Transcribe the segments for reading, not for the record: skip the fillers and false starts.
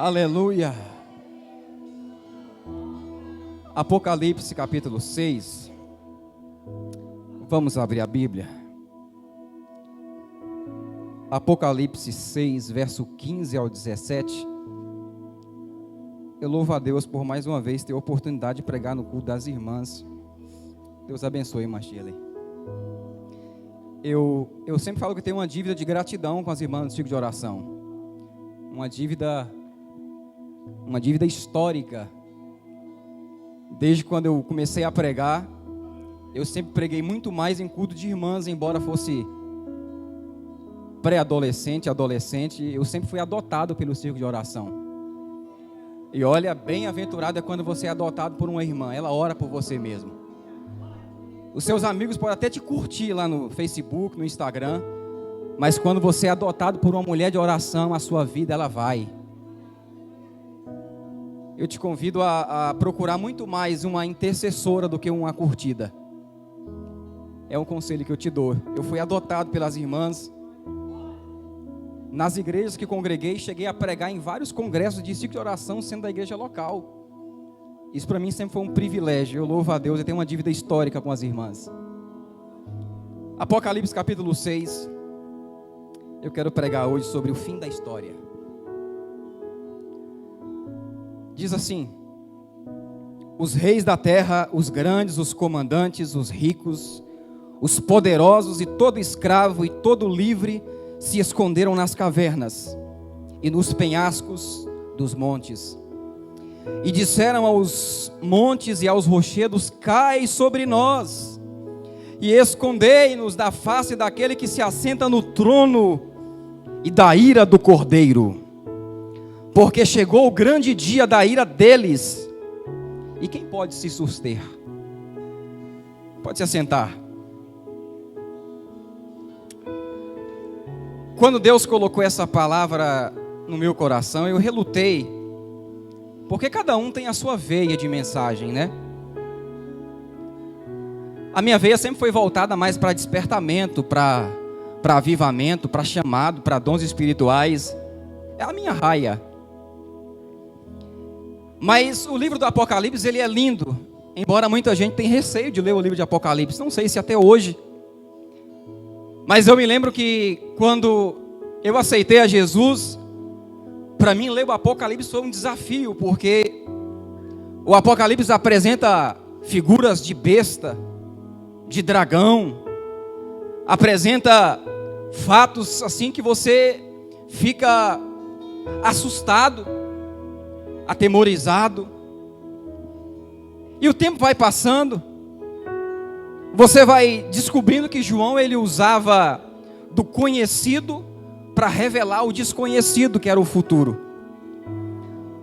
Aleluia. Apocalipse capítulo 6. Vamos abrir a Bíblia. Apocalipse 6, verso 15 ao 17. Eu louvo a Deus por mais uma vez ter a oportunidade de pregar no culto das irmãs. Deus abençoe, irmã Shirley. Eu sempre falo que tenho uma dívida de gratidão com as irmãs do ciclo de oração. Uma dívida histórica. Desde quando eu comecei a pregar, eu sempre preguei muito mais em culto de irmãs, embora fosse pré-adolescente, adolescente, eu sempre fui adotado pelo círculo de oração. E olha, bem-aventurado é quando você é adotado por uma irmã, ela ora por você mesmo. Os seus amigos podem até te curtir lá no Facebook, no Instagram, mas quando você é adotado por uma mulher de oração, a sua vida ela vai. Eu te convido a procurar muito mais uma intercessora do que uma curtida. É um conselho que eu te dou. Eu fui adotado pelas irmãs. Nas igrejas que congreguei, cheguei a pregar em vários congressos de ciclo de oração, sendo da igreja local. Isso para mim sempre foi um privilégio. Eu louvo a Deus, eu tenho uma dívida histórica com as irmãs. Apocalipse capítulo 6. Eu quero pregar hoje sobre o fim da história. Diz assim: os reis da terra, os grandes, os comandantes, os ricos, os poderosos e todo escravo e todo livre se esconderam nas cavernas e nos penhascos dos montes. E disseram aos montes e aos rochedos: cai sobre nós e escondei-nos da face daquele que se assenta no trono e da ira do Cordeiro. Porque chegou o grande dia da ira deles. E quem pode se suster? Pode se assentar. Quando Deus colocou essa palavra no meu coração, eu relutei. Porque cada um tem a sua veia de mensagem, né? A minha veia sempre foi voltada mais para despertamento, para avivamento, para chamado, para dons espirituais. É a minha raia. Mas o livro do Apocalipse, ele é lindo, embora muita gente tenha receio de ler o livro de Apocalipse, não sei se até hoje. Mas eu me lembro que quando eu aceitei a Jesus, para mim ler o Apocalipse foi um desafio, porque o Apocalipse apresenta figuras de besta, de dragão, apresenta fatos assim que você fica assustado, atemorizado. E o tempo vai passando, você vai descobrindo que João ele usava do conhecido para revelar o desconhecido, que era o futuro.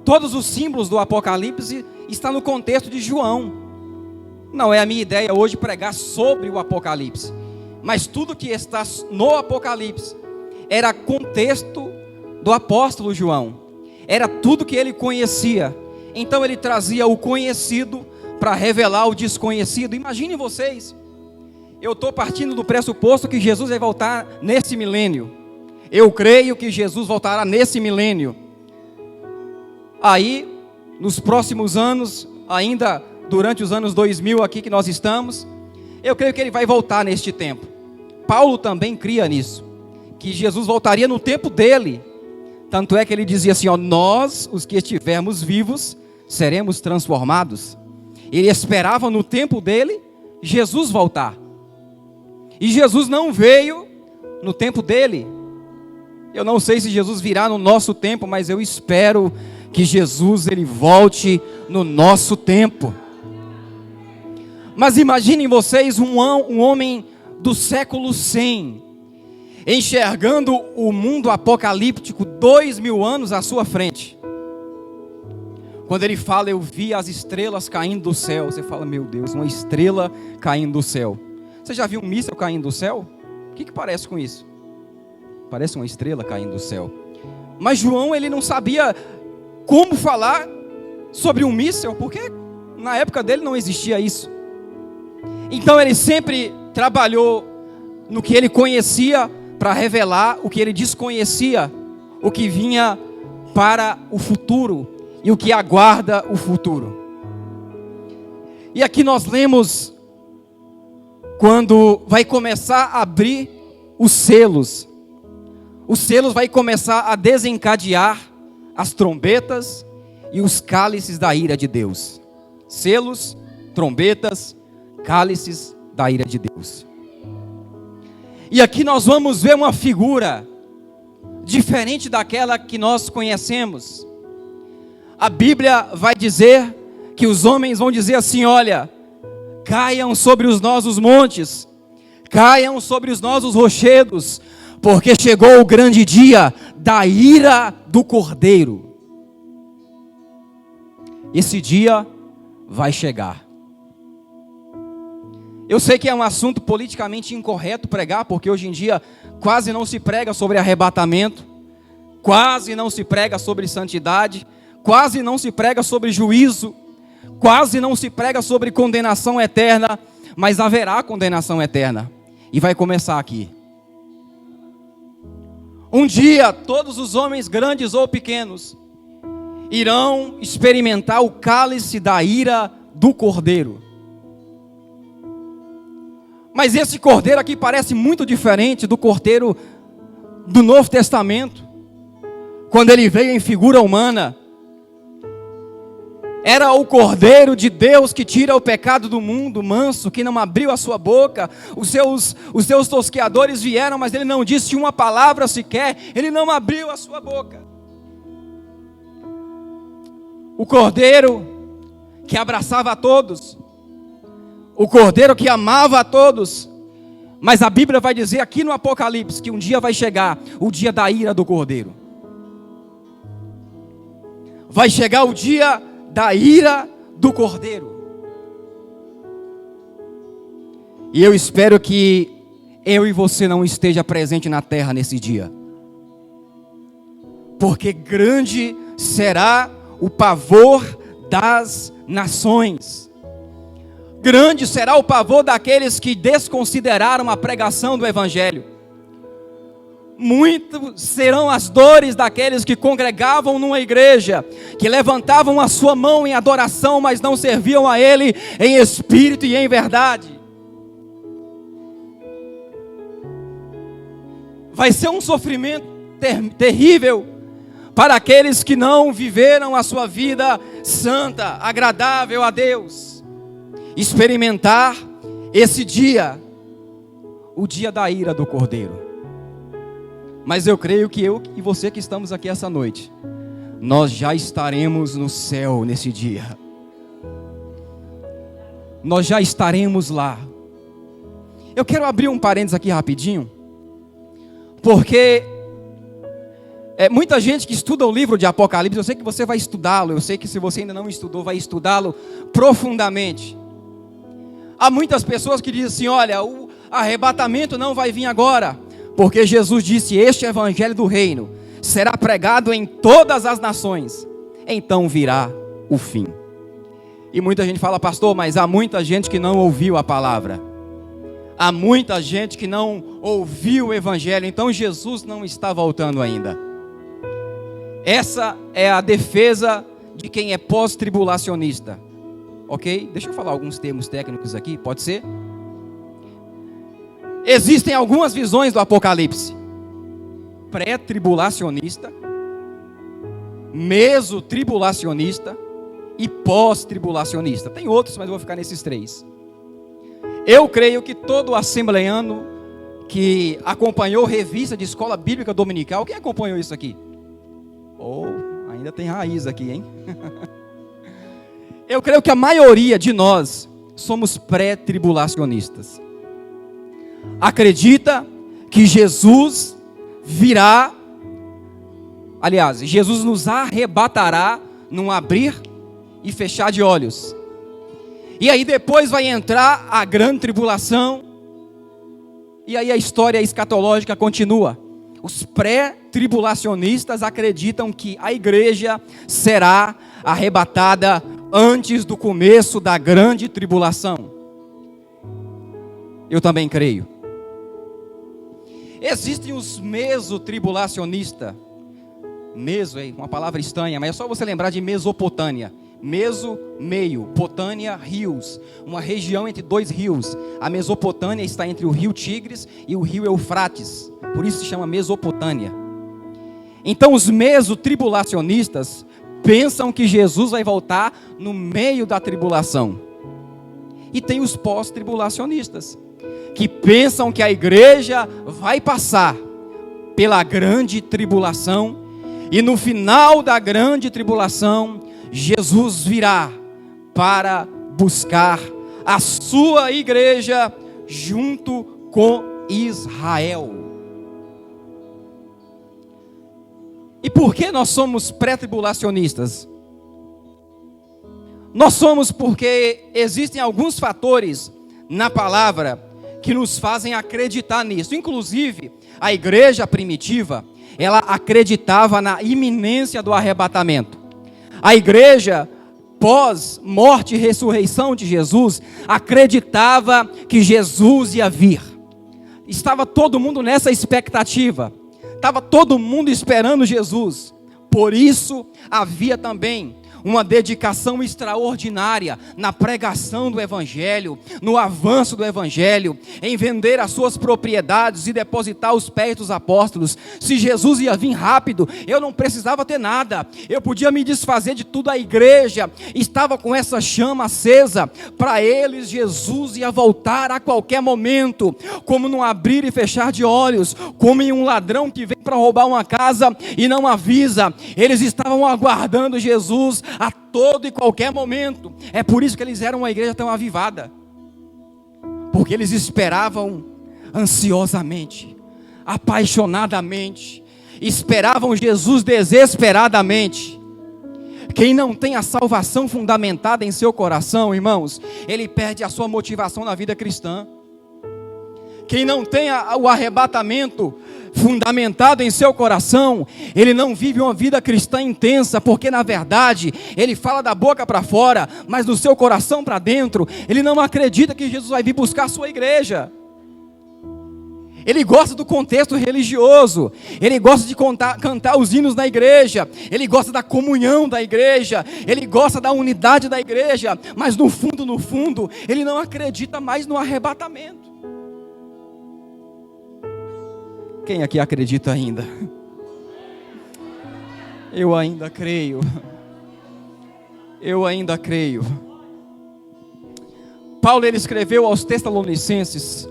Todos os símbolos do Apocalipse estão no contexto de João. Não é a minha ideia hoje pregar sobre o Apocalipse, mas tudo que está no Apocalipse era contexto do apóstolo João. Era tudo que ele conhecia. Então ele trazia o conhecido para revelar o desconhecido. Imaginem vocês, eu estou partindo do pressuposto que Jesus vai voltar nesse milênio. Eu creio que Jesus voltará nesse milênio. Aí, nos próximos anos, ainda durante os anos 2000 aqui que nós estamos, eu creio que ele vai voltar neste tempo. Paulo também cria nisso, que Jesus voltaria no tempo dele. Tanto é que ele dizia assim, nós, os que estivermos vivos, seremos transformados. Ele esperava no tempo dele, Jesus voltar. E Jesus não veio no tempo dele. Eu não sei se Jesus virá no nosso tempo, mas eu espero que Jesus ele volte no nosso tempo. Mas imaginem vocês um homem do século 100, enxergando o mundo apocalíptico 2000 anos à sua frente. Quando ele fala, eu vi as estrelas caindo do céu. Você fala, meu Deus, uma estrela caindo do céu. Você já viu um míssil caindo do céu? O que parece com isso? Parece uma estrela caindo do céu. Mas João, ele não sabia como falar sobre um míssil, porque na época dele não existia isso. Então ele sempre trabalhou no que ele conhecia para revelar o que ele desconhecia, o que vinha para o futuro e o que aguarda o futuro. E aqui nós lemos quando vai começar a abrir os selos. Os selos vai começar a desencadear as trombetas e os cálices da ira de Deus. Selos, trombetas, cálices da ira de Deus. E aqui nós vamos ver uma figura diferente daquela que nós conhecemos. A Bíblia vai dizer que os homens vão dizer assim: olha, caiam sobre os nossos montes, caiam sobre os nossos rochedos, porque chegou o grande dia da ira do Cordeiro. Esse dia vai chegar. Eu sei que é um assunto politicamente incorreto pregar, porque hoje em dia quase não se prega sobre arrebatamento, quase não se prega sobre santidade, quase não se prega sobre juízo, quase não se prega sobre condenação eterna, mas haverá condenação eterna, e vai começar aqui. Um dia, todos os homens, grandes ou pequenos, irão experimentar o cálice da ira do Cordeiro. Mas esse Cordeiro aqui parece muito diferente do Cordeiro do Novo Testamento, quando ele veio em figura humana. Era o Cordeiro de Deus que tira o pecado do mundo, manso, que não abriu a sua boca. Os seus tosqueadores vieram, mas ele não disse uma palavra sequer, ele não abriu a sua boca. O Cordeiro que abraçava a todos, o Cordeiro que amava a todos. Mas a Bíblia vai dizer aqui no Apocalipse que um dia vai chegar o dia da ira do Cordeiro. Vai chegar o dia da ira do Cordeiro. E eu espero que eu e você não esteja presente na terra nesse dia, porque grande será o pavor das nações. Grande será o pavor daqueles que desconsideraram a pregação do Evangelho. Muitas serão as dores daqueles que congregavam numa igreja, que levantavam a sua mão em adoração, mas não serviam a Ele em espírito e em verdade. Vai ser um sofrimento terrível para aqueles que não viveram a sua vida santa, agradável a Deus. Experimentar esse dia, o dia da ira do Cordeiro. Mas eu creio que eu e você que estamos aqui essa noite, nós já estaremos no céu nesse dia. Nós já estaremos lá. Eu quero abrir um parênteses aqui rapidinho, porque muita gente que estuda o livro de Apocalipse, eu sei que você vai estudá-lo, eu sei que se você ainda não estudou, vai estudá-lo profundamente. Há muitas pessoas que dizem assim: olha, o arrebatamento não vai vir agora, porque Jesus disse: este evangelho do reino será pregado em todas as nações, então virá o fim. E muita gente fala: pastor, mas há muita gente que não ouviu a palavra, há muita gente que não ouviu o evangelho, então Jesus não está voltando ainda. Essa é a defesa de quem é pós-tribulacionista. Ok? Deixa eu falar alguns termos técnicos aqui, pode ser? Existem algumas visões do Apocalipse: pré-tribulacionista, mesotribulacionista e pós-tribulacionista. Tem outros, mas eu vou ficar nesses três. Eu creio que todo assembleano que acompanhou revista de escola bíblica dominical, quem acompanhou isso aqui? Ainda tem raiz aqui, hein? Eu creio que a maioria de nós somos pré-tribulacionistas. Acredita que Jesus virá, aliás, Jesus nos arrebatará num abrir e fechar de olhos. E aí depois vai entrar a grande tribulação, e aí a história escatológica continua. Os pré-tribulacionistas acreditam que a igreja será arrebatada antes do começo da grande tribulação. Eu também creio. Existem os mesotribulacionistas. Meso é uma palavra estranha, mas é só você lembrar de Mesopotâmia. Meso, meio, Potânia, rios. Uma região entre dois rios. A Mesopotâmia está entre o rio Tigres e o rio Eufrates. Por isso se chama Mesopotâmia. Então os mesotribulacionistas pensam que Jesus vai voltar no meio da tribulação. E tem os pós-tribulacionistas, que pensam que a igreja vai passar pela grande tribulação, e no final da grande tribulação, Jesus virá para buscar a sua igreja junto com Israel. E por que nós somos pré-tribulacionistas? Nós somos porque existem alguns fatores na palavra que nos fazem acreditar nisso. Inclusive, a igreja primitiva, ela acreditava na iminência do arrebatamento. A igreja, pós morte e ressurreição de Jesus, acreditava que Jesus ia vir. Estava todo mundo nessa expectativa. Estava todo mundo esperando Jesus. Por isso, havia também uma dedicação extraordinária na pregação do Evangelho, no avanço do Evangelho, em vender as suas propriedades e depositar os pés dos apóstolos. Se Jesus ia vir rápido, eu não precisava ter nada, eu podia me desfazer de tudo. A igreja estava com essa chama acesa. Para eles, Jesus ia voltar a qualquer momento, como num abrir e fechar de olhos, como em um ladrão que vem para roubar uma casa e não avisa. Eles estavam aguardando Jesus a todo e qualquer momento. É por isso que eles eram uma igreja tão avivada, porque eles esperavam ansiosamente, apaixonadamente, esperavam Jesus desesperadamente. Quem não tem a salvação fundamentada em seu coração, irmãos, ele perde a sua motivação na vida cristã. Quem não tem o arrebatamento fundamentado em seu coração, ele não vive uma vida cristã intensa, porque na verdade, ele fala da boca para fora, mas do seu coração para dentro, ele não acredita que Jesus vai vir buscar a sua igreja. Ele gosta do contexto religioso, ele gosta de cantar os hinos da igreja, ele gosta da comunhão da igreja, ele gosta da unidade da igreja, mas no fundo, ele não acredita mais no arrebatamento. Quem aqui acredita ainda? Eu ainda creio. Eu ainda creio. Paulo, ele escreveu aos Tessalonicenses,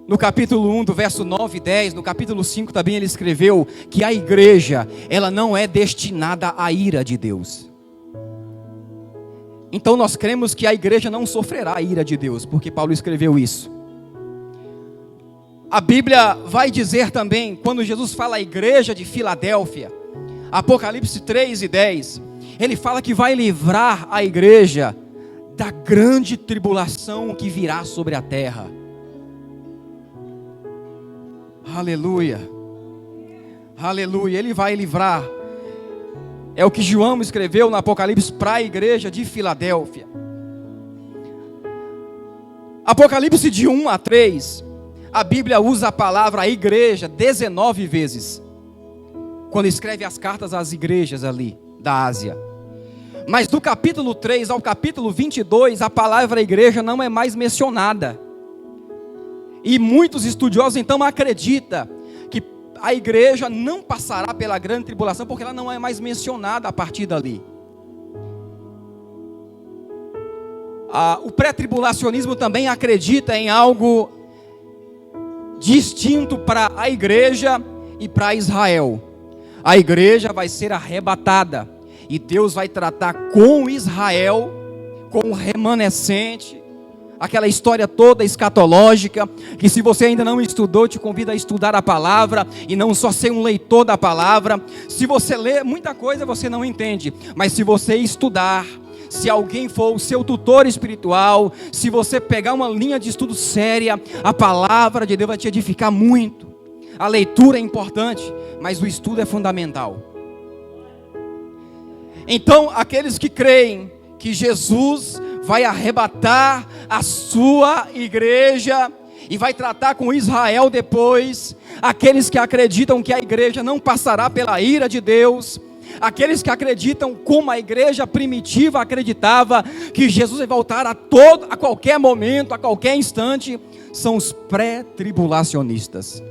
no capítulo 1, do verso 9 e 10, no capítulo 5 também ele escreveu que a igreja, ela não é destinada à ira de Deus. Então nós cremos que a igreja não sofrerá a ira de Deus, porque Paulo escreveu isso. A Bíblia vai dizer também, quando Jesus fala à igreja de Filadélfia, Apocalipse 3 e 10, ele fala que vai livrar a igreja da grande tribulação que virá sobre a terra. Aleluia, aleluia, ele vai livrar. É o que João escreveu no Apocalipse para a igreja de Filadélfia. Apocalipse de 1 a 3, a Bíblia usa a palavra igreja 19 vezes, quando escreve as cartas às igrejas ali da Ásia. Mas do capítulo 3 ao capítulo 22, a palavra igreja não é mais mencionada. E muitos estudiosos então acreditam que a igreja não passará pela grande tribulação, porque ela não é mais mencionada a partir dali. O pré-tribulacionismo também acredita em algo distinto para a igreja e para Israel. A igreja vai ser arrebatada e Deus vai tratar com Israel, com o remanescente, aquela história toda escatológica, que se você ainda não estudou, te convido a estudar a palavra, e não só ser um leitor da palavra. Se você lê muita coisa você não entende, mas se você estudar, se alguém for o seu tutor espiritual, se você pegar uma linha de estudo séria, a palavra de Deus vai te edificar muito. A leitura é importante, mas o estudo é fundamental. Então, aqueles que creem que Jesus vai arrebatar a sua igreja e vai tratar com Israel depois, aqueles que acreditam que a igreja não passará pela ira de Deus, aqueles que acreditam como a igreja primitiva acreditava, que Jesus vai voltar a qualquer momento, a qualquer instante, são os pré-tribulacionistas.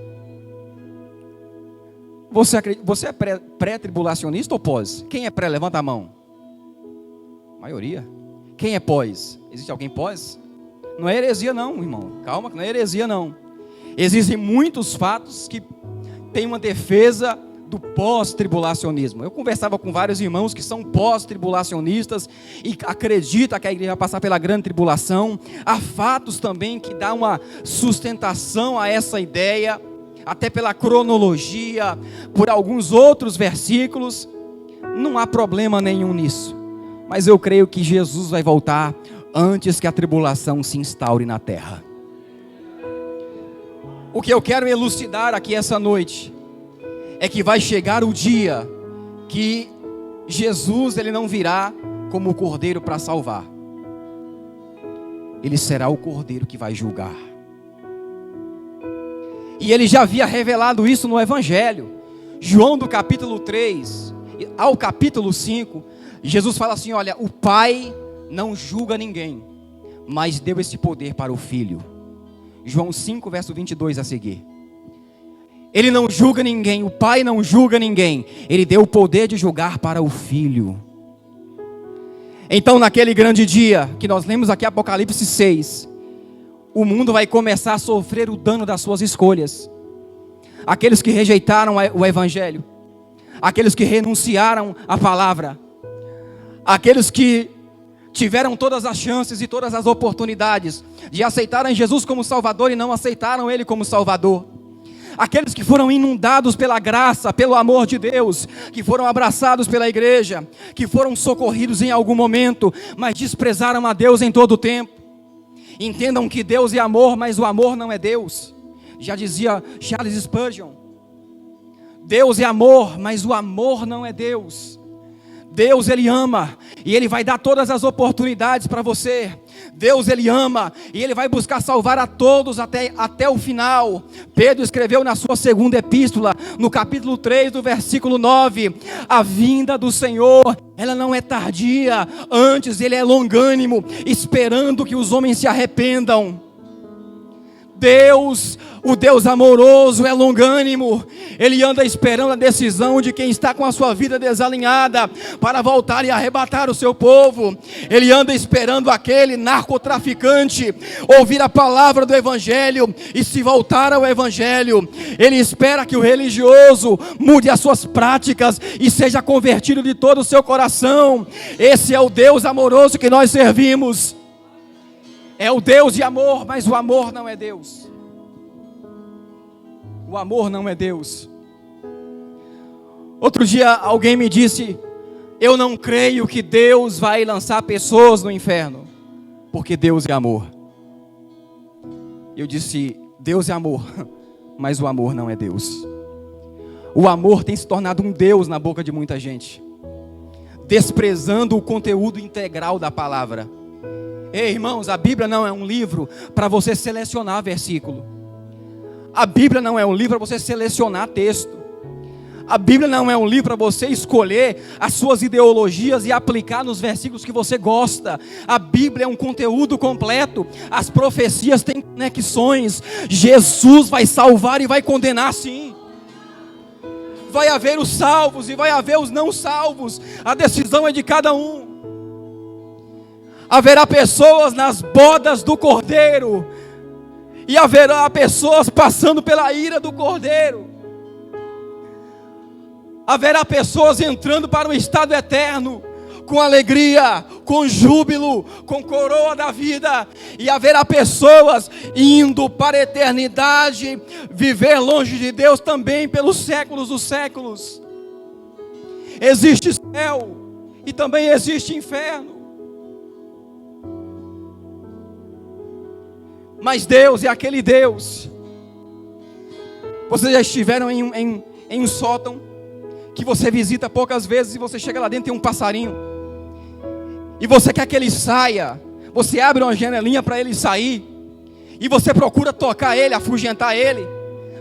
Você é pré-tribulacionista ou pós? Quem é pré? Levanta a mão. Maioria. Quem é pós? Existe alguém pós? Não é heresia não, irmão. Calma, que não é heresia não. Existem muitos fatos que têm uma defesa do pós-tribulacionismo. Eu conversava com vários irmãos que são pós-tribulacionistas e acreditam que a igreja vai passar pela grande tribulação. Há fatos também que dão uma sustentação a essa ideia, até pela cronologia, por alguns outros versículos. Não há problema nenhum nisso. Mas eu creio que Jesus vai voltar antes que a tribulação se instaure na terra. O que eu quero elucidar aqui essa noite é que vai chegar o dia que Jesus ele não virá como o cordeiro para salvar. Ele será o cordeiro que vai julgar. E ele já havia revelado isso no Evangelho. João do capítulo 3 ao capítulo 5, Jesus fala assim: olha, o Pai não julga ninguém, mas deu esse poder para o Filho. João 5, verso 22 a seguir. Ele não julga ninguém, o Pai não julga ninguém, Ele deu o poder de julgar para o Filho. Então naquele grande dia, que nós lemos aqui Apocalipse 6, o mundo vai começar a sofrer o dano das suas escolhas. Aqueles que rejeitaram o Evangelho, aqueles que renunciaram à palavra, aqueles que tiveram todas as chances e todas as oportunidades de aceitarem Jesus como Salvador e não aceitaram Ele como Salvador. Aqueles que foram inundados pela graça, pelo amor de Deus, que foram abraçados pela igreja, que foram socorridos em algum momento, mas desprezaram a Deus em todo o tempo. Entendam que Deus é amor, mas o amor não é Deus. Já dizia Charles Spurgeon: Deus é amor, mas o amor não é Deus. Deus ele ama e Ele vai dar todas as oportunidades para você. Deus ele ama e Ele vai buscar salvar a todos até o final. Pedro escreveu na sua segunda epístola, no capítulo 3 do versículo 9: a vinda do Senhor, ela não é tardia, antes Ele é longânimo, esperando que os homens se arrependam. Deus, o Deus amoroso, é longânimo. Ele anda esperando a decisão de quem está com a sua vida desalinhada para voltar e arrebatar o seu povo. Ele anda esperando aquele narcotraficante ouvir a palavra do Evangelho e se voltar ao Evangelho. Ele espera que o religioso mude as suas práticas e seja convertido de todo o seu coração. Esse é o Deus amoroso que nós servimos. É o Deus de amor, mas o amor não é Deus. O amor não é Deus. Outro dia alguém me disse: eu não creio que Deus vai lançar pessoas no inferno, porque Deus é amor. Eu disse: Deus é amor, mas o amor não é Deus. O amor tem se tornado um Deus na boca de muita gente, desprezando o conteúdo integral da palavra. Ei, irmãos, a Bíblia não é um livro para você selecionar versículo. A Bíblia não é um livro para você selecionar texto. A Bíblia não é um livro para você escolher as suas ideologias e aplicar nos versículos que você gosta. A Bíblia é um conteúdo completo. As profecias têm conexões. Jesus vai salvar e vai condenar, sim. Vai haver os salvos e vai haver os não salvos. A decisão é de cada um. Haverá pessoas nas bodas do Cordeiro, e haverá pessoas passando pela ira do Cordeiro. Haverá pessoas entrando para o estado eterno, com alegria, com júbilo, com coroa da vida. E haverá pessoas indo para a eternidade, viver longe de Deus também pelos séculos dos séculos. Existe céu e também existe inferno. Mas Deus é aquele Deus. Vocês já estiveram em um sótão que você visita poucas vezes, e você chega lá dentro e tem um passarinho, e você quer que ele saia. Você abre uma janelinha para ele sair, e você procura tocar ele, afugentar ele,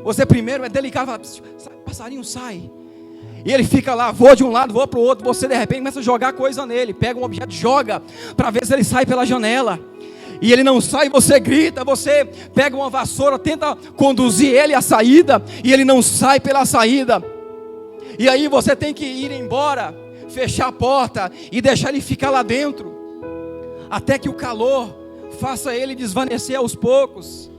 Você primeiro é delicado, fala, passarinho sai. E ele fica lá, voa de um lado, voa para o outro. Você de repente começa a jogar coisa nele. Pega um objeto, joga, para ver se ele sai pela janela. E ele não sai, você grita. Você pega uma vassoura, tenta conduzir ele à saída, e ele não sai pela saída. E aí você tem que ir embora, fechar a porta e deixar ele ficar lá dentro, até que o calor faça ele desvanecer aos poucos.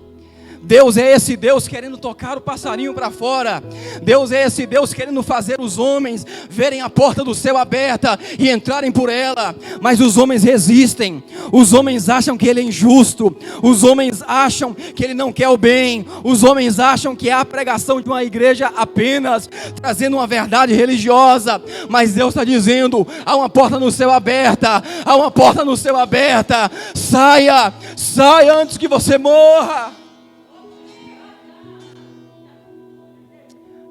Deus é esse Deus querendo tocar o passarinho para fora. Deus é esse Deus querendo fazer os homens verem a porta do céu aberta e entrarem por ela. Mas os homens resistem. Os homens acham que ele é injusto. Os homens acham que ele não quer o bem. Os homens acham que é a pregação de uma igreja apenas trazendo uma verdade religiosa. Mas Deus está dizendo, há uma porta no céu aberta. Há uma porta no céu aberta. Saia, saia antes que você morra.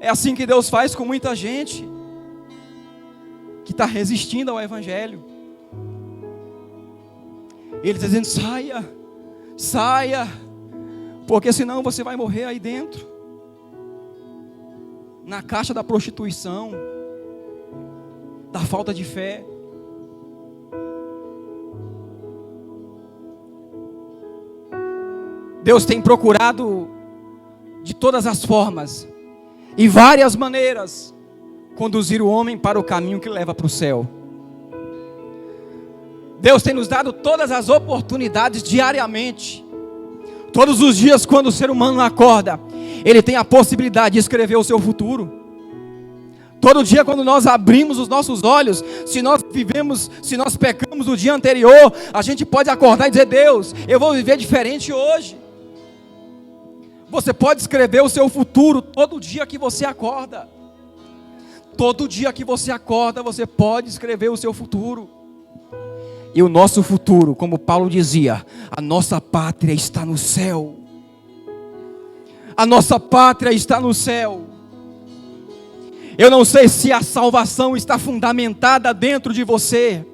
É assim que Deus faz com muita gente que está resistindo ao Evangelho. Ele está dizendo, saia, saia, porque senão você vai morrer aí dentro, na caixa da prostituição, da falta de fé. Deus tem procurado de todas as formas e várias maneiras conduzir o homem para o caminho que leva para o céu. Deus tem nos dado todas as oportunidades diariamente. Todos os dias, quando o ser humano acorda, ele tem a possibilidade de escrever o seu futuro. Todo dia, quando nós abrimos os nossos olhos, se nós pecamos no dia anterior, a gente pode acordar e dizer, Deus, eu vou viver diferente hoje. Você pode escrever o seu futuro todo dia que você acorda. Todo dia que você acorda, você pode escrever o seu futuro. E o nosso futuro, como Paulo dizia, a nossa pátria está no céu. A nossa pátria está no céu. Eu não sei se a salvação está fundamentada dentro de você.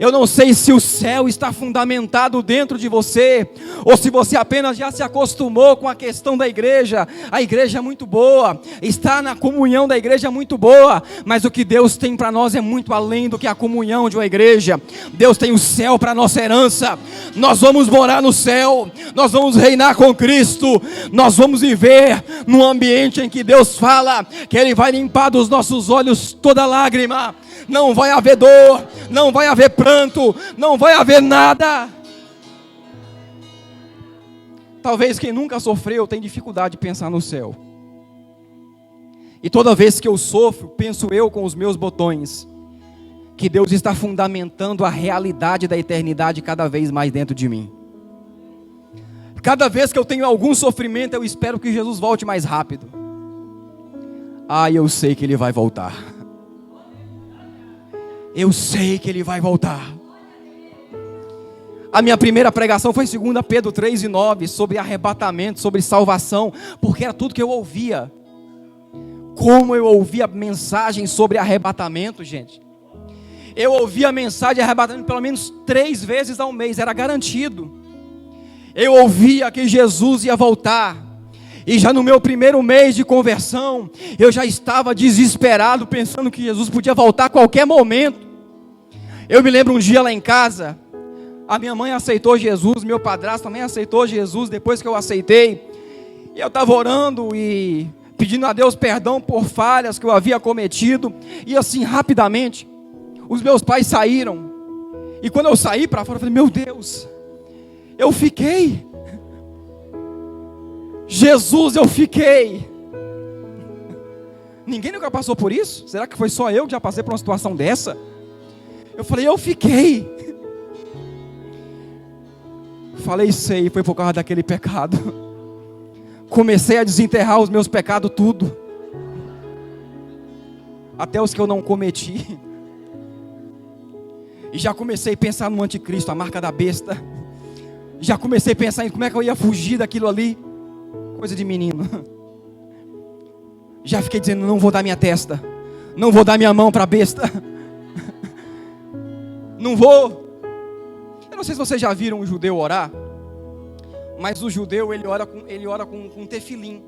Eu não sei se o céu está fundamentado dentro de você, ou se você apenas já se acostumou com a questão da igreja. A igreja é muito boa, estar na comunhão da igreja é muito boa, mas o que Deus tem para nós é muito além do que a comunhão de uma igreja. Deus tem o céu para nossa herança. Nós vamos morar no céu, nós vamos reinar com Cristo, nós vamos viver num ambiente em que Deus fala que Ele vai limpar dos nossos olhos toda lágrima. Não vai haver dor, não vai haver pranto, não vai haver nada. Talvez quem nunca sofreu tenha dificuldade de pensar no céu. E toda vez que eu sofro, penso eu com os meus botões, que Deus está fundamentando a realidade da eternidade cada vez mais dentro de mim. Cada vez que eu tenho algum sofrimento, eu espero que Jesus volte mais rápido. Eu sei que Ele vai voltar. Eu sei que Ele vai voltar. A minha primeira pregação foi em 2 Pedro 3:9, sobre arrebatamento, sobre salvação, porque era tudo que eu ouvia. Como eu ouvia mensagens sobre arrebatamento, gente. Eu ouvia a mensagem de arrebatamento pelo menos 3 vezes ao mês, era garantido. Eu ouvia que Jesus ia voltar. E já no meu primeiro mês de conversão, eu já estava desesperado, pensando que Jesus podia voltar a qualquer momento. Eu me lembro um dia lá em casa, a minha mãe aceitou Jesus, meu padrasto também aceitou Jesus, depois que eu aceitei. E eu estava orando e pedindo a Deus perdão por falhas que eu havia cometido. E assim, rapidamente, os meus pais saíram. E quando eu saí para fora, eu falei, meu Deus, eu fiquei. Jesus, eu fiquei. Ninguém nunca passou por isso? Será que foi só eu que já passei por uma situação dessa? Eu falei, eu fiquei. Falei, sei, foi por causa daquele pecado. Comecei a desenterrar os meus pecados tudo. Até os que eu não cometi. E já comecei a pensar no anticristo, a marca da besta. Já comecei a pensar em como é que eu ia fugir daquilo ali. Coisa de menino. Já fiquei dizendo, não vou dar minha testa, não vou dar minha mão para a besta. Não vou. Eu não sei se vocês já viram um judeu orar, mas o judeu ele ora com tefilim.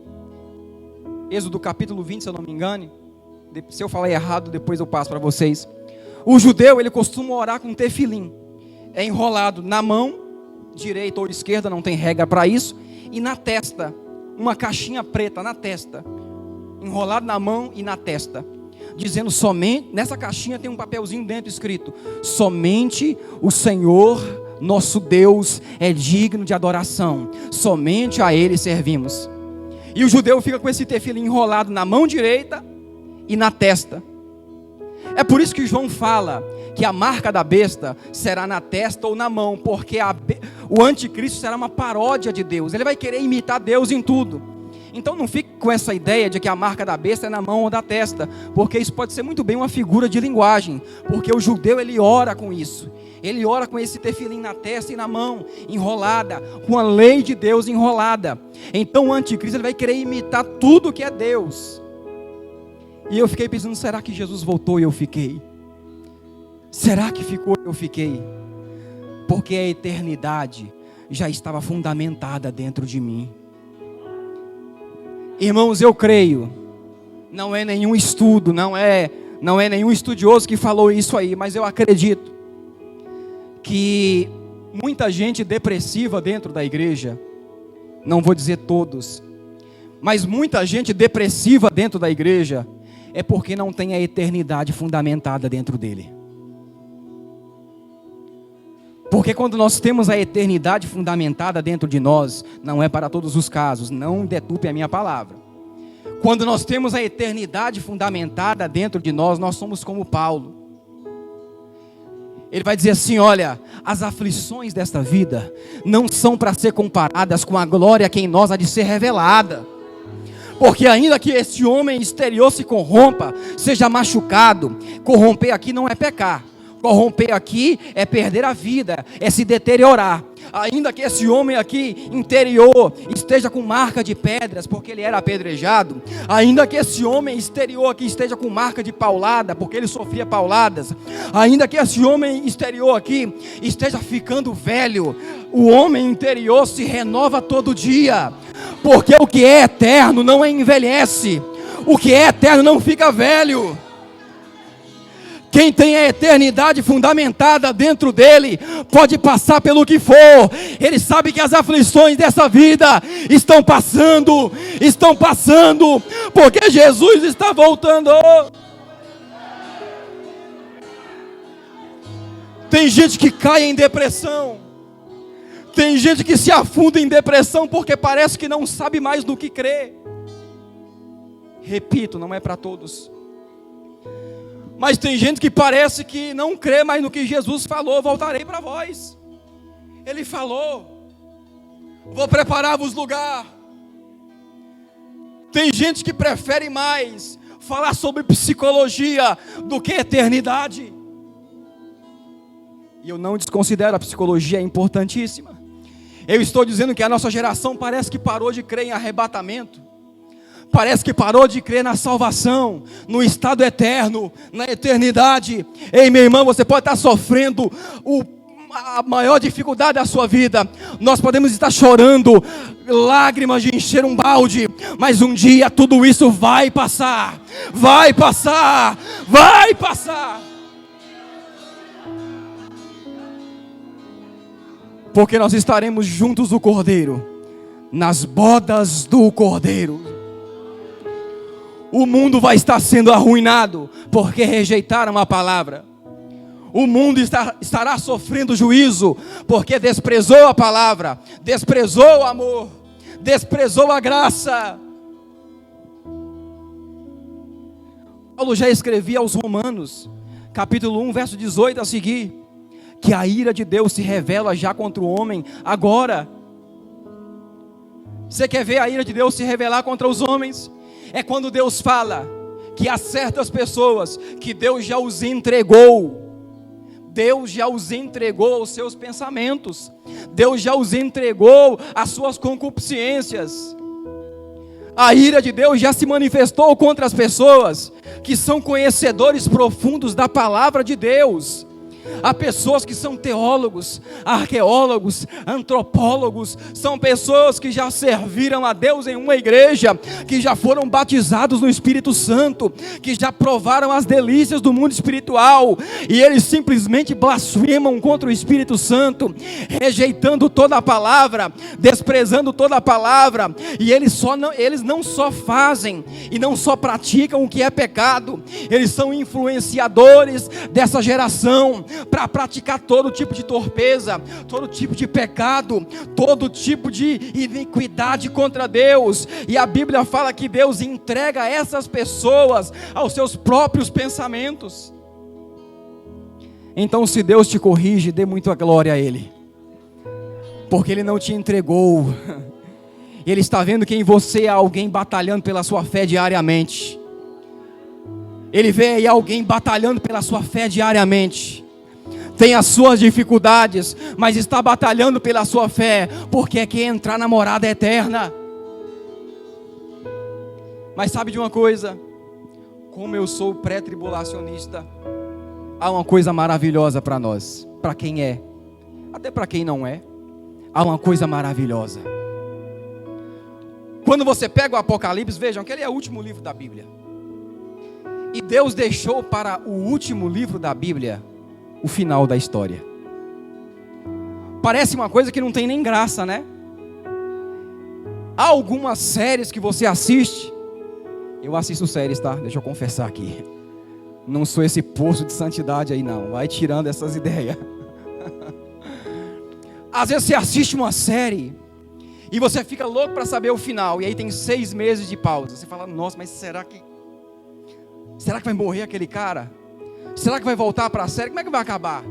Êxodo capítulo 20, se eu não me engano. Se eu falar errado, depois eu passo para vocês. O judeu, ele costuma orar com tefilim. É enrolado na mão, direita ou esquerda, não tem regra para isso. E na testa, uma caixinha preta na testa. Enrolado na mão e na testa. Dizendo somente, nessa caixinha tem um papelzinho dentro escrito: somente o Senhor, nosso Deus, é digno de adoração. Somente a Ele servimos. E o judeu fica com esse tefilim enrolado na mão direita e na testa. É por isso que João fala que a marca da besta será na testa ou na mão, porque o anticristo será uma paródia de Deus. Ele vai querer imitar Deus em tudo. Então não fique com essa ideia de que a marca da besta é na mão ou da testa, porque isso pode ser muito bem uma figura de linguagem, porque o judeu, ele ora com isso. Ele ora com esse tefilim na testa e na mão, enrolada, com a lei de Deus enrolada. Então o anticristo, ele vai querer imitar tudo que é Deus. E eu fiquei pensando, será que Jesus voltou e eu fiquei? Será que ficou e eu fiquei? Porque a eternidade já estava fundamentada dentro de mim. Irmãos, eu creio, não é nenhum estudo, não é nenhum estudioso que falou isso aí, mas eu acredito que muita gente depressiva dentro da igreja, não vou dizer todos, mas muita gente depressiva dentro da igreja, é porque não tem a eternidade fundamentada dentro dele. Porque quando nós temos a eternidade fundamentada dentro de nós, não é para todos os casos, não deturpe a minha palavra. Quando nós temos a eternidade fundamentada dentro de nós, nós somos como Paulo. Ele vai dizer assim, olha, as aflições desta vida não são para ser comparadas com a glória que em nós há de ser revelada. Porque ainda que esse homem exterior se corrompa, seja machucado, corromper aqui não é pecar. Corromper aqui é perder a vida, é se deteriorar. Ainda que esse homem aqui interior esteja com marca de pedras, porque ele era apedrejado. Ainda que esse homem exterior aqui esteja com marca de paulada, porque ele sofria pauladas. Ainda que esse homem exterior aqui esteja ficando velho, o homem interior se renova todo dia. Porque o que é eterno não envelhece. O que é eterno não fica velho. Quem tem a eternidade fundamentada dentro dele, pode passar pelo que for. Ele sabe que as aflições dessa vida estão passando, porque Jesus está voltando. Tem gente que cai em depressão. Tem gente que se afunda em depressão porque parece que não sabe mais no que crer. Repito, não é para todos. Mas tem gente que parece que não crê mais no que Jesus falou. Voltarei para vós. Ele falou, vou preparar-vos lugar. Tem gente que prefere mais falar sobre psicologia do que eternidade. E eu não desconsidero a psicologia, é importantíssima. Eu estou dizendo que a nossa geração parece que parou de crer em arrebatamento. Parece que parou de crer na salvação, no estado eterno, na eternidade. Ei, meu irmão, você pode estar sofrendo a maior dificuldade da sua vida. Nós podemos estar chorando, lágrimas de encher um balde, mas um dia tudo isso vai passar. Vai passar, vai passar. Porque nós estaremos juntos do Cordeiro, nas bodas do Cordeiro. O mundo vai estar sendo arruinado, porque rejeitaram a palavra. O mundo estará sofrendo juízo, porque desprezou a palavra, desprezou o amor, desprezou a graça. Paulo já escrevia aos Romanos, capítulo 1, verso 18 a seguir, que a ira de Deus se revela já contra o homem agora. Você quer ver a ira de Deus se revelar contra os homens? É quando Deus fala que há certas pessoas que Deus já os entregou. Deus já os entregou aos seus pensamentos. Deus já os entregou às suas concupiscências. A ira de Deus já se manifestou contra as pessoas que são conhecedores profundos da palavra de Deus. Há pessoas que são teólogos, arqueólogos, antropólogos, são pessoas que já serviram a Deus em uma igreja, que já foram batizados no Espírito Santo, que já provaram as delícias do mundo espiritual, e eles simplesmente blasfemam contra o Espírito Santo, rejeitando toda a palavra, desprezando toda a palavra, e eles não só fazem e não só praticam o que é pecado, eles são influenciadores dessa geração, para praticar todo tipo de torpeza, todo tipo de pecado, todo tipo de iniquidade contra Deus. E a Bíblia fala que Deus entrega essas pessoas aos seus próprios pensamentos. Então, se Deus te corrige, dê muita glória a Ele, porque Ele não te entregou. Ele está vendo que em você há alguém batalhando pela sua fé diariamente. Ele vê aí alguém batalhando pela sua fé diariamente. Tem as suas dificuldades, mas está batalhando pela sua fé, porque quer entrar na morada eterna. Mas sabe de uma coisa? Como eu sou pré-tribulacionista, há uma coisa maravilhosa para nós, para quem é, até para quem não é, há uma coisa maravilhosa. Quando você pega o Apocalipse, vejam que ele é o último livro da Bíblia, e Deus deixou para o último livro da Bíblia o final da história. Parece uma coisa que não tem nem graça, né? Há algumas séries que você assiste. Eu assisto séries, tá? Deixa eu confessar aqui. Não sou esse poço de santidade aí não. Vai tirando essas ideias. Às vezes você assiste uma série e você fica louco para saber o final. E aí tem 6 meses de pausa. Você fala, nossa, mas será que vai morrer aquele cara? Será que vai voltar para a série? Como é que vai acabar?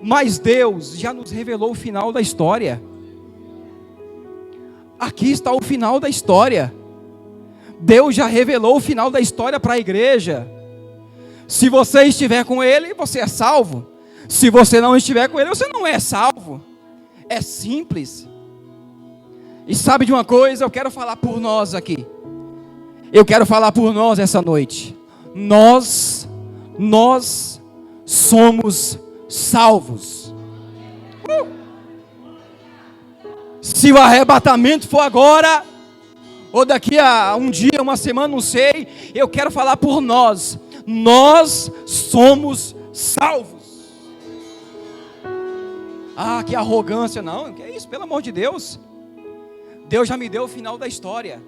Mas Deus já nos revelou o final da história. Aqui está o final da história. Deus já revelou o final da história para a igreja. Se você estiver com Ele, você é salvo. Se você não estiver com Ele, você não é salvo. É simples. E sabe de uma coisa? Eu quero falar por nós aqui. Eu quero falar por nós essa noite. Nós somos salvos. Se o arrebatamento for agora, ou daqui a um dia, uma semana, não sei, eu quero falar por nós. Nós somos salvos. Ah, que arrogância. Não, que é isso, pelo amor de Deus. Deus já me deu o final da história.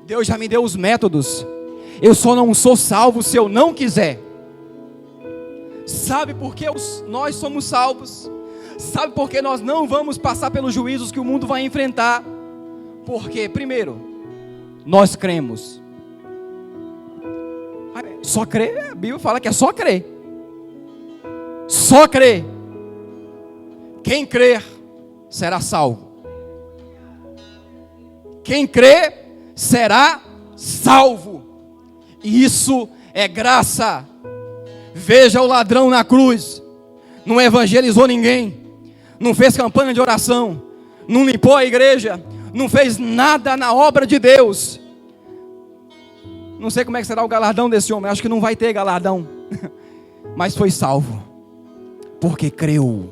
Deus já me deu os métodos. Eu só não sou salvo se eu não quiser. Sabe por que nós somos salvos? Sabe por que nós não vamos passar pelos juízos que o mundo vai enfrentar? Porque, primeiro, nós cremos. Só crer, a Bíblia fala que é só crer. Só crer. Quem crer será salvo. Quem crer será salvo. E isso é graça. Veja o ladrão na cruz. Não evangelizou ninguém. Não fez campanha de oração. Não limpou a igreja. Não fez nada na obra de Deus. Não sei como é que será o galardão desse homem. Acho que não vai ter galardão. Mas foi salvo. Porque creu.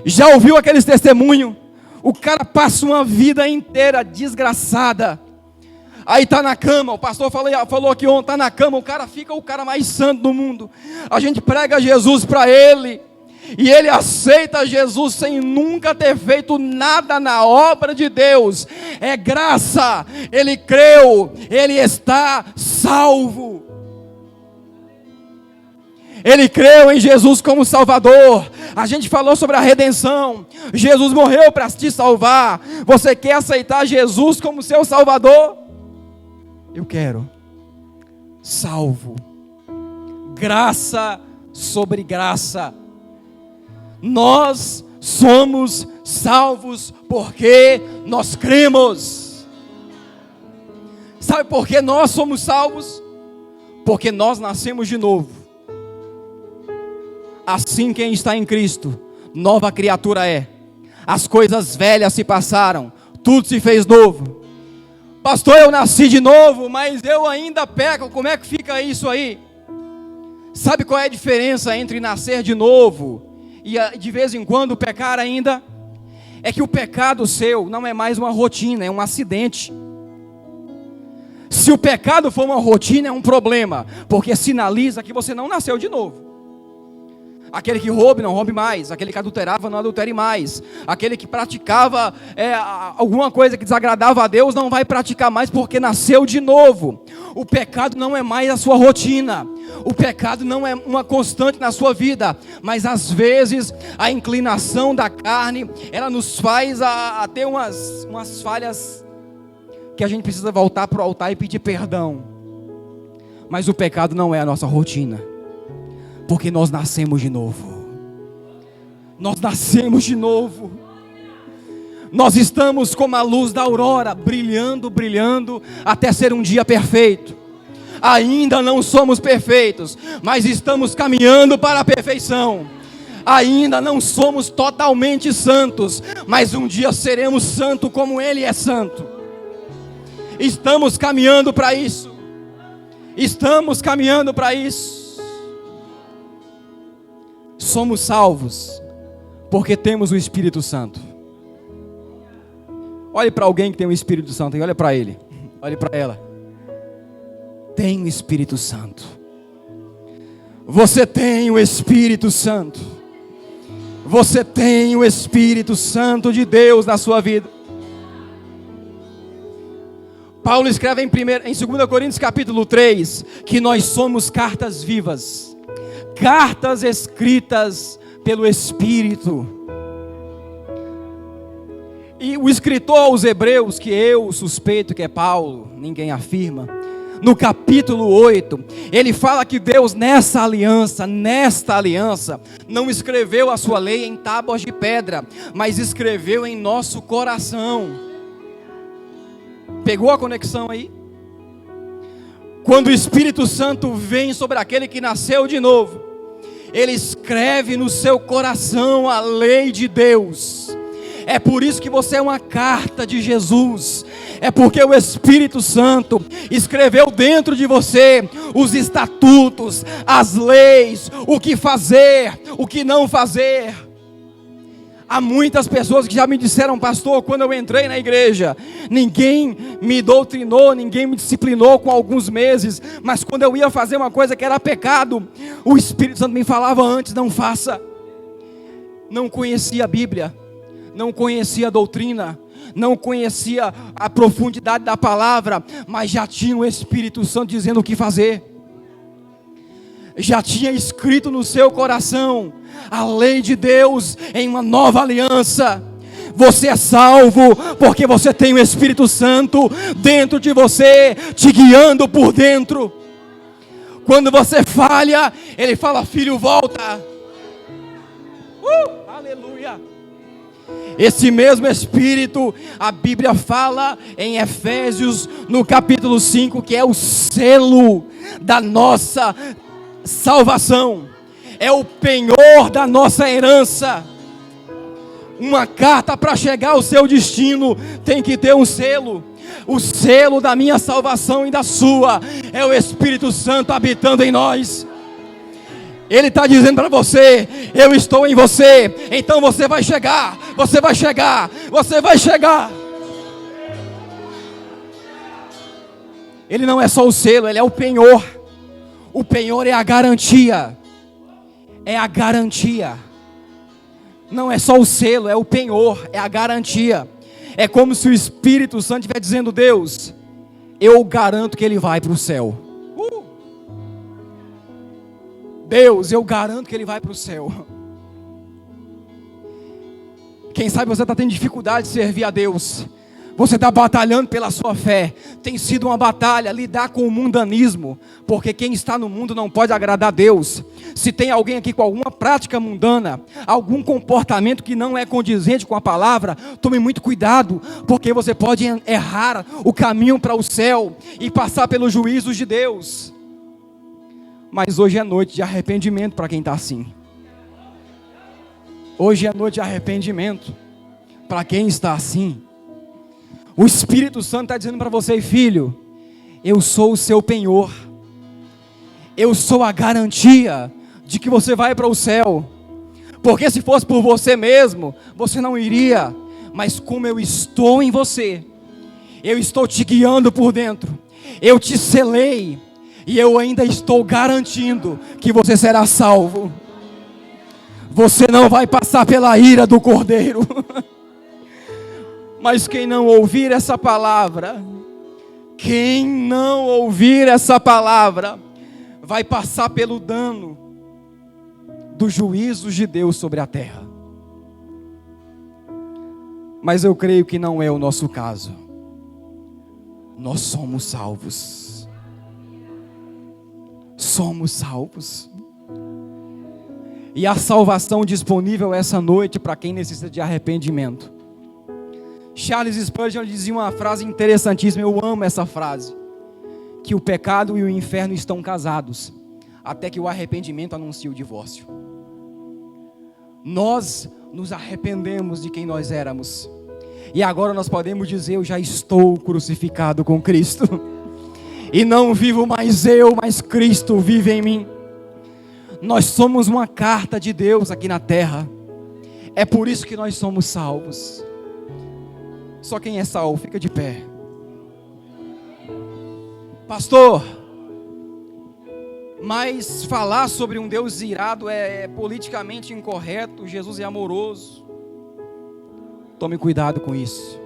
Já ouviu aqueles testemunhos? O cara passa uma vida inteira desgraçada. Aí está na cama, o pastor falou aqui ontem, está na cama, o cara fica o cara mais santo do mundo. A gente prega Jesus para ele, e ele aceita Jesus sem nunca ter feito nada na obra de Deus. É graça, ele creu, ele está salvo. Ele creu em Jesus como Salvador. A gente falou sobre a redenção. Jesus morreu para te salvar. Você quer aceitar Jesus como seu Salvador? Eu quero. Salvo. Graça sobre graça. Nós somos salvos porque nós cremos. Sabe por que nós somos salvos? Porque nós nascemos de novo. Assim quem está em Cristo, nova criatura é. As coisas velhas se passaram, tudo se fez novo. Pastor, eu nasci de novo, mas eu ainda peco. Como é que fica isso aí? Sabe qual é a diferença entre nascer de novo e de vez em quando pecar ainda? É que o pecado seu não é mais uma rotina, é um acidente. Se o pecado for uma rotina, é um problema, porque sinaliza que você não nasceu de novo. Aquele que rouba, não roube mais. Aquele que adulterava, não adultere mais. Aquele que praticava alguma coisa que desagradava a Deus, não vai praticar mais, porque nasceu de novo. O pecado não é mais a sua rotina. O pecado não é uma constante na sua vida. Mas às vezes, a inclinação da carne, ela nos faz a ter umas falhas, que a gente precisa voltar para o altar e pedir perdão. Mas o pecado não é a nossa rotina. Porque nós nascemos de novo. Nós nascemos de novo. Nós estamos como a luz da aurora, brilhando, brilhando, até ser um dia perfeito. Ainda não somos perfeitos, mas estamos caminhando para a perfeição. Ainda não somos totalmente santos, mas um dia seremos santos como Ele é santo. Estamos caminhando para isso. Estamos caminhando para isso. Somos salvos porque temos o Espírito Santo. Olhe para alguém que tem o Espírito Santo e olha para ele. Olhe para ela. Tem o Espírito Santo. Você tem o Espírito Santo. Você tem o Espírito Santo de Deus na sua vida. Paulo escreve em 2 Coríntios capítulo 3 que nós somos cartas vivas. Cartas escritas pelo Espírito. E o escritor aos Hebreus, que eu suspeito que é Paulo, ninguém afirma, no capítulo 8, ele fala que Deus nesta aliança, não escreveu a sua lei em tábuas de pedra, mas escreveu em nosso coração. Pegou a conexão aí? Quando o Espírito Santo vem sobre aquele que nasceu de novo, Ele escreve no seu coração a lei de Deus. É por isso que você é uma carta de Jesus. É porque o Espírito Santo escreveu dentro de você os estatutos, as leis, o que fazer, o que não fazer. Há muitas pessoas que já me disseram: pastor, quando eu entrei na igreja, ninguém me doutrinou, ninguém me disciplinou com alguns meses, mas quando eu ia fazer uma coisa que era pecado, o Espírito Santo me falava antes: não faça. Não conhecia a Bíblia, não conhecia a doutrina, não conhecia a profundidade da palavra, mas já tinha o Espírito Santo dizendo o que fazer. Já tinha escrito no seu coração a lei de Deus em uma nova aliança. Você é salvo porque você tem o Espírito Santo dentro de você, te guiando por dentro. Quando você falha, Ele fala: filho, volta. Aleluia. Esse mesmo Espírito, a Bíblia fala em Efésios no capítulo 5, que é o selo da nossa salvação, é o penhor da nossa herança. Uma carta para chegar ao seu destino tem que ter um selo. O selo da minha salvação e da sua é o Espírito Santo habitando em nós. Ele está dizendo para você: eu estou em você, então você vai chegar, você vai chegar, você vai chegar. Ele não é só o selo, ele é o penhor. O penhor é a garantia. É a garantia. Não é só o selo, é o penhor, é a garantia. É como se o Espírito Santo estiver dizendo: Deus, eu garanto que ele vai para o céu. Deus, eu garanto que ele vai para o céu. Quem sabe você está tendo dificuldade de servir a Deus. Você está batalhando pela sua fé. Tem sido uma batalha lidar com o mundanismo, porque quem está no mundo não pode agradar a Deus. Se tem alguém aqui com alguma prática mundana, algum comportamento que não é condizente com a palavra, tome muito cuidado, porque você pode errar o caminho para o céu e passar pelos juízos de Deus. Mas hoje é noite de arrependimento para quem está assim. Hoje é noite de arrependimento para quem está assim. O Espírito Santo está dizendo para você: filho, eu sou o seu penhor. Eu sou a garantia de que você vai para o céu. Porque se fosse por você mesmo, você não iria. Mas como eu estou em você, eu estou te guiando por dentro, eu te selei, e eu ainda estou garantindo que você será salvo. Você não vai passar pela ira do Cordeiro. Mas quem não ouvir essa palavra, vai passar pelo dano dos juízos de Deus sobre a terra. Mas eu creio que não é o nosso caso. Nós somos salvos. Somos salvos. E a salvação disponível essa noite para quem necessita de arrependimento. Charles Spurgeon dizia uma frase interessantíssima, eu amo essa frase. Que o pecado e o inferno estão casados, até que o arrependimento anuncie o divórcio. Nós nos arrependemos de quem nós éramos. E agora nós podemos dizer, eu já estou crucificado com Cristo. E não vivo mais eu, mas Cristo vive em mim. Nós somos uma carta de Deus aqui na terra. É por isso que nós somos salvos. Só quem é salvo, fica de pé. Pastor, mas falar sobre um Deus irado é politicamente incorreto. Jesus é amoroso. Tome cuidado com isso.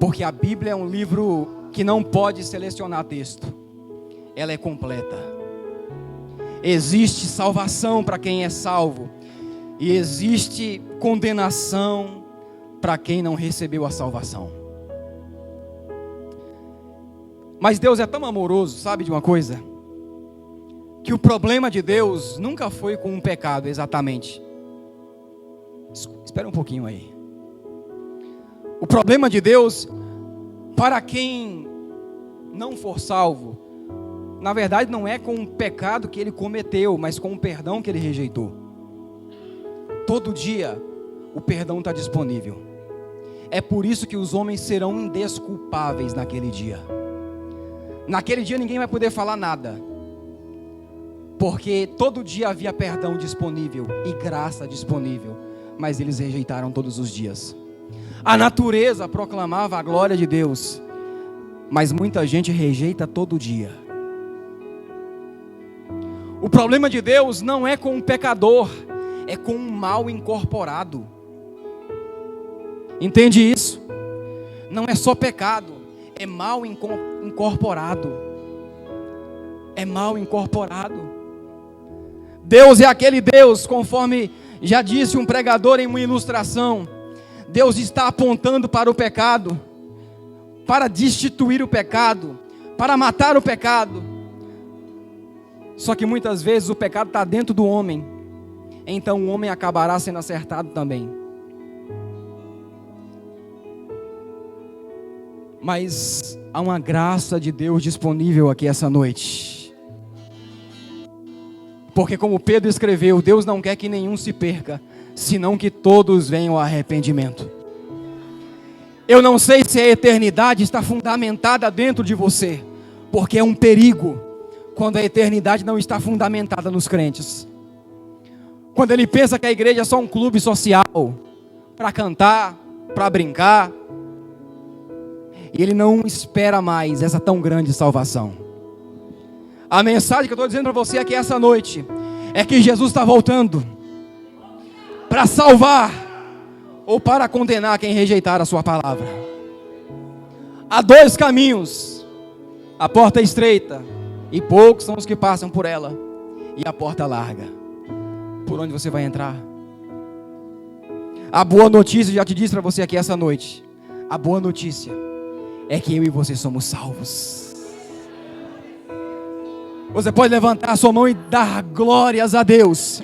Porque a Bíblia é um livro que não pode selecionar texto. Ela é completa. Existe salvação para quem é salvo. E existe condenação para quem não recebeu a salvação. Mas Deus é tão amoroso, sabe de uma coisa? Que o problema de Deus nunca foi com um pecado exatamente. Espera um pouquinho aí. O problema de Deus, para quem não for salvo, na verdade não é com o pecado que ele cometeu, mas com o perdão que ele rejeitou. Todo dia o perdão está disponível. É por isso que os homens serão indesculpáveis naquele dia. Naquele dia ninguém vai poder falar nada, porque todo dia havia perdão disponível e graça disponível, mas eles rejeitaram todos os dias. A natureza proclamava a glória de Deus, mas muita gente rejeita todo dia. O problema de Deus não é com o pecador, é com o mal incorporado. Entende isso? Não é só pecado, é mal incorporado. É mal incorporado. Deus é aquele Deus, conforme já disse um pregador em uma ilustração. Deus está apontando para o pecado, para destituir o pecado, para matar o pecado. Só que muitas vezes o pecado está dentro do homem, então o homem acabará sendo acertado também. Mas há uma graça de Deus disponível aqui essa noite. Porque como Pedro escreveu, Deus não quer que nenhum se perca, senão que todos venham ao arrependimento. Eu não sei se a eternidade está fundamentada dentro de você, porque é um perigo quando a eternidade não está fundamentada nos crentes. Quando ele pensa que a igreja é só um clube social, para cantar, para brincar, e ele não espera mais essa tão grande salvação. A mensagem que eu estou dizendo para você aqui essa noite é que Jesus está voltando para salvar ou para condenar quem rejeitar a sua palavra. Há dois caminhos: a porta é estreita e poucos são os que passam por ela, e a porta larga. Por onde você vai entrar? A boa notícia, já te disse para você aqui essa noite, a boa notícia é que eu e você somos salvos. Você pode levantar a sua mão e dar glórias a Deus.